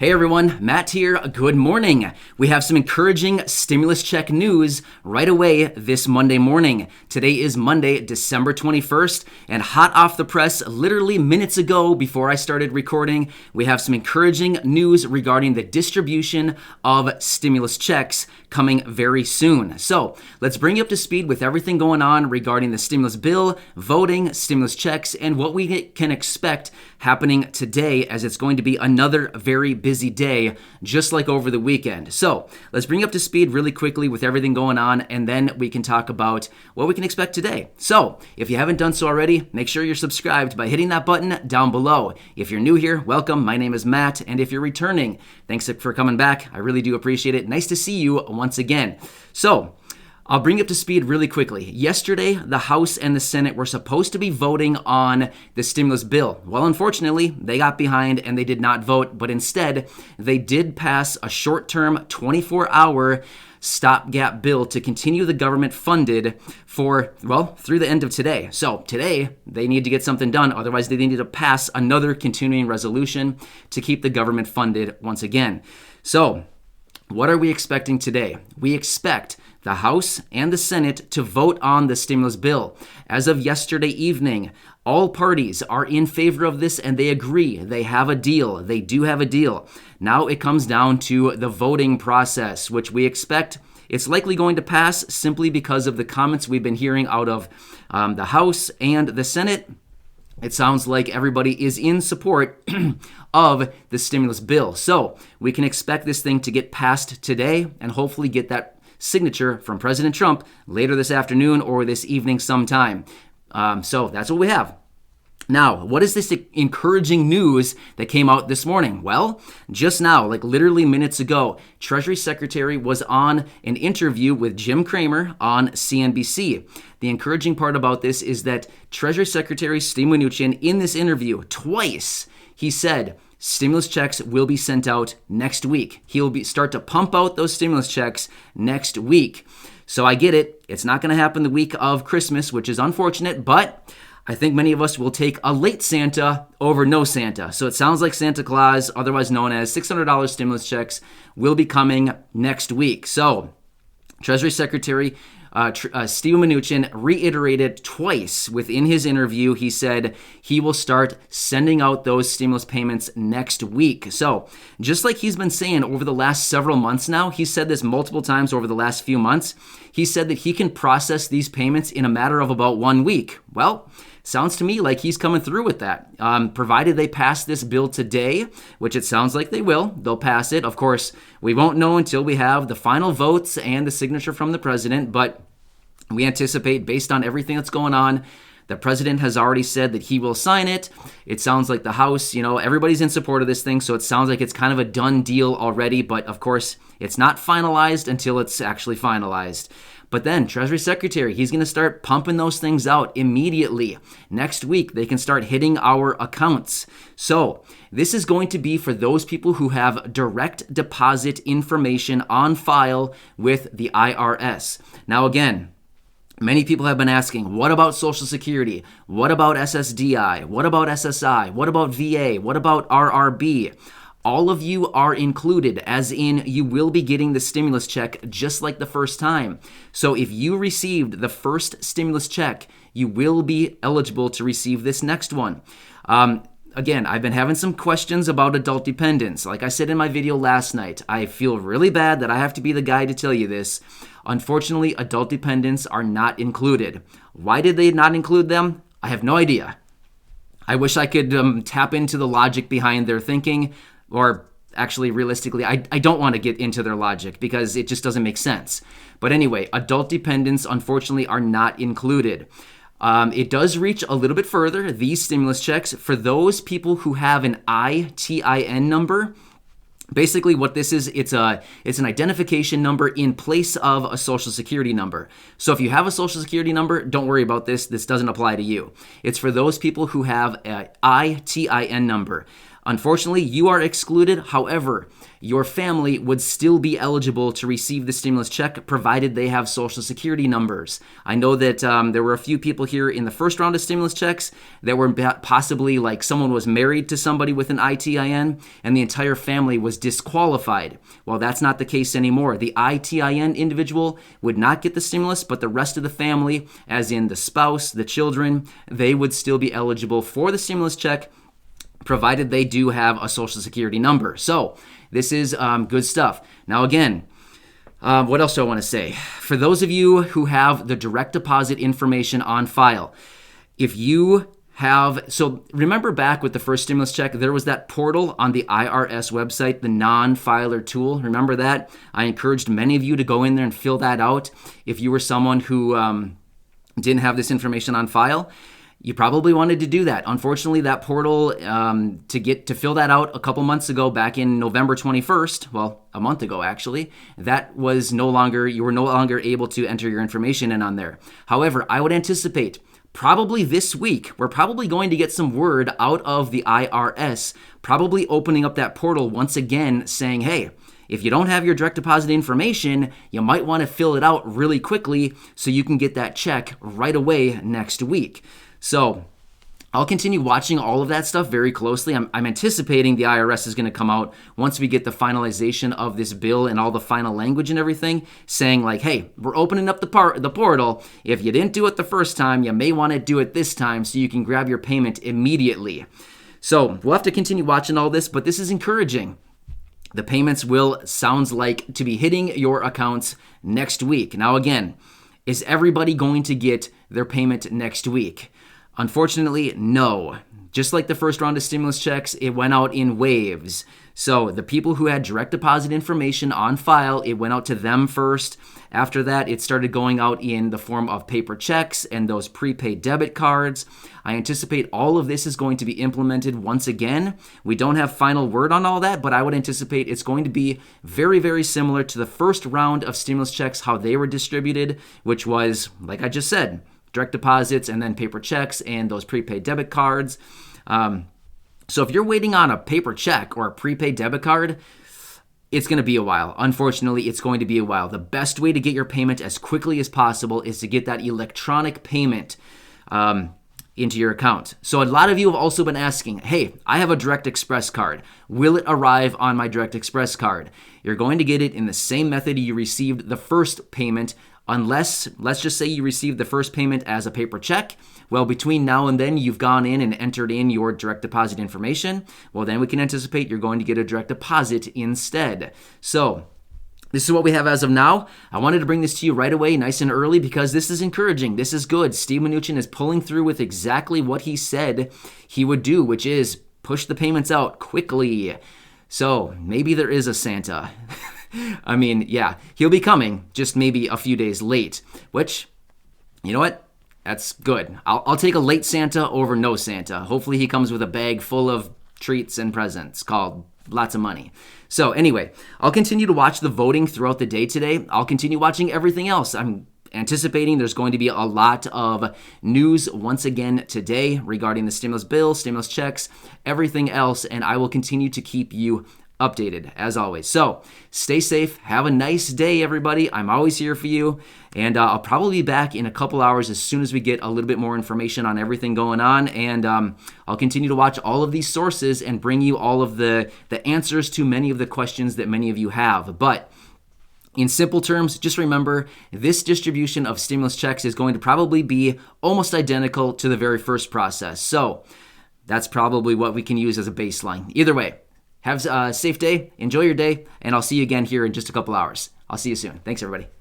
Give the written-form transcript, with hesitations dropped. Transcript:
Hey everyone, Matt here. Good morning. We have some encouraging stimulus check news right away this Monday morning. Today is Monday, December 21st, and hot off the press, literally minutes ago before I started recording, we have some encouraging news regarding the distribution of stimulus checks coming very soon. So let's bring you up to speed with everything going on regarding the stimulus bill, voting, stimulus checks, and what we can expect happening today, as it's going to be another very busy day, just like over the weekend. So let's bring you up to speed really quickly with everything going on, and then we can talk about what we can expect today. So if you haven't done so already, make sure you're subscribed by hitting that button down below. If you're new here, welcome. My name is Matt, and if you're returning, thanks for coming back. I really do appreciate it. Nice to see you once again. So I'll bring you up to speed really quickly. Yesterday, the House and the Senate were supposed to be voting on the stimulus bill. Well, unfortunately, they got behind and they did not vote, but instead, they did pass a short-term 24-hour stopgap bill to continue the government funded for, well, through the end of today. So today, they need to get something done. Otherwise, they need to pass another continuing resolution to keep the government funded once again. So what are we expecting today? We expect the House and the Senate to vote on the stimulus bill. As of yesterday evening, all parties are in favor of this and they agree. They have a deal. They do have a deal. Now it comes down to the voting process, which we expect it's likely going to pass simply because of the comments we've been hearing out of the House and the Senate. It sounds like everybody is in support of the stimulus bill. So we can expect this thing to get passed today and hopefully get that signature from President Trump later this afternoon or this evening sometime. So that's what we have. Now, what is this encouraging news that came out this morning? Well, just now, like literally minutes ago, Treasury Secretary was on an interview with Jim Cramer on CNBC. The encouraging part about this is that Treasury Secretary Steve Mnuchin, in this interview, twice, he said stimulus checks will be sent out next week. He'll start to pump out those stimulus checks next week. So I get it. It's not going to happen the week of Christmas, which is unfortunate, but I think many of us will take a late Santa over no Santa. So it sounds like Santa Claus, otherwise known as $600 stimulus checks, will be coming next week. So Treasury Secretary Steve Mnuchin reiterated twice within his interview. He said he will start sending out those stimulus payments next week. So just like he's been saying over the last several months now, he said this multiple times over the last few months, he said that he can process these payments in a matter of about 1 week. Well, sounds to me like he's coming through with that. Provided they pass this bill today, which it sounds like they will, they'll pass it. Of course, we won't know until we have the final votes and the signature from the president, but we anticipate, based on everything that's going on, the president has already said that he will sign it. It sounds like the House, everybody's in support of this thing, so it sounds like it's kind of a done deal already, but of course, it's not finalized until it's actually finalized. But then Treasury Secretary, he's going to start pumping those things out immediately. Next week, they can start hitting our accounts. So this is going to be for those people who have direct deposit information on file with the IRS. Now again, many people have been asking, what about Social Security? What about SSDI? What about SSI? What about VA? What about RRB? All of you are included, as in you will be getting the stimulus check just like the first time. So if you received the first stimulus check, you will be eligible to receive this next one. Again, I've been having some questions about adult dependents. Like I said in my video last night, I feel really bad that I have to be the guy to tell you this. Unfortunately, adult dependents are not included. Why did they not include them? I have no idea. I wish I could tap into the logic behind their thinking, or actually, realistically, I don't want to get into their logic because it just doesn't make sense. But anyway, adult dependents, unfortunately, are not included. It does reach a little bit further, these stimulus checks, for those people who have an ITIN number. Basically, what this is, it's an identification number in place of a Social Security number. So if you have a Social Security number, don't worry about this. This doesn't apply to you. It's for those people who have an ITIN number. Unfortunately, you are excluded. However, your family would still be eligible to receive the stimulus check provided they have social security numbers. I know that there were a few people here in the first round of stimulus checks that were possibly like someone was married to somebody with an ITIN and the entire family was disqualified. Well, that's not the case anymore. The ITIN individual would not get the stimulus, but the rest of the family, as in the spouse, the children, they would still be eligible for the stimulus check provided they do have a social security number. So this is good stuff. Now again, what else do I want to say? For those of you who have the direct deposit information on file, if you have, so remember back with the first stimulus check, there was that portal on the IRS website, the non-filer tool. Remember that? I encouraged many of you to go in there and fill that out. If you were someone who didn't have this information on file, you probably wanted to do that. Unfortunately, that portal to fill that out a couple months ago, back in November 21st, well, a month ago actually, that was you were no longer able to enter your information in on there. However, I would anticipate probably this week, we're probably going to get some word out of the IRS, probably opening up that portal once again saying, hey, if you don't have your direct deposit information, you might want to fill it out really quickly so you can get that check right away next week. So I'll continue watching all of that stuff very closely. I'm anticipating the IRS is going to come out once we get the finalization of this bill and all the final language and everything, saying like, hey, we're opening up the portal. If you didn't do it the first time, you may want to do it this time so you can grab your payment immediately. So we'll have to continue watching all this, but this is encouraging. The payments sounds like to be hitting your accounts next week. Now again, is everybody going to get their payment next week? Unfortunately, no. Just like the first round of stimulus checks, it went out in waves. So the people who had direct deposit information on file, it went out to them first. After that, it started going out in the form of paper checks and those prepaid debit cards. I anticipate all of this is going to be implemented once again. We don't have final word on all that, but I would anticipate it's going to be very, very similar to the first round of stimulus checks, how they were distributed, which was, like I just said, direct deposits and then paper checks and those prepaid debit cards. So if you're waiting on a paper check or a prepaid debit card, it's going to be a while. Unfortunately, it's going to be a while. The best way to get your payment as quickly as possible is to get that electronic payment into your account. So a lot of you have also been asking, hey, I have a Direct Express card. Will it arrive on my Direct Express card? You're going to get it in the same method you received the first payment, unless, let's just say you received the first payment as a paper check. Well, between now and then, you've gone in and entered in your direct deposit information. Well, then we can anticipate you're going to get a direct deposit instead. So this is what we have as of now. I wanted to bring this to you right away, nice and early, because this is encouraging. This is good. Steve Mnuchin is pulling through with exactly what he said he would do, which is push the payments out quickly. So maybe there is a Santa. I mean, yeah, he'll be coming, just maybe a few days late, which, you know what? That's good. I'll take a late Santa over no Santa. Hopefully he comes with a bag full of treats and presents called lots of money. So anyway, I'll continue to watch the voting throughout the day today. I'll continue watching everything else. I'm anticipating there's going to be a lot of news once again today regarding the stimulus bill, stimulus checks, everything else, and I will continue to keep you updated as always. So stay safe. Have a nice day, everybody. I'm always here for you. And I'll probably be back in a couple hours as soon as we get a little bit more information on everything going on. And I'll continue to watch all of these sources and bring you all of the answers to many of the questions that many of you have. But in simple terms, just remember this distribution of stimulus checks is going to probably be almost identical to the very first process. So that's probably what we can use as a baseline. Either way, have a safe day, enjoy your day, and I'll see you again here in just a couple hours. I'll see you soon. Thanks, everybody.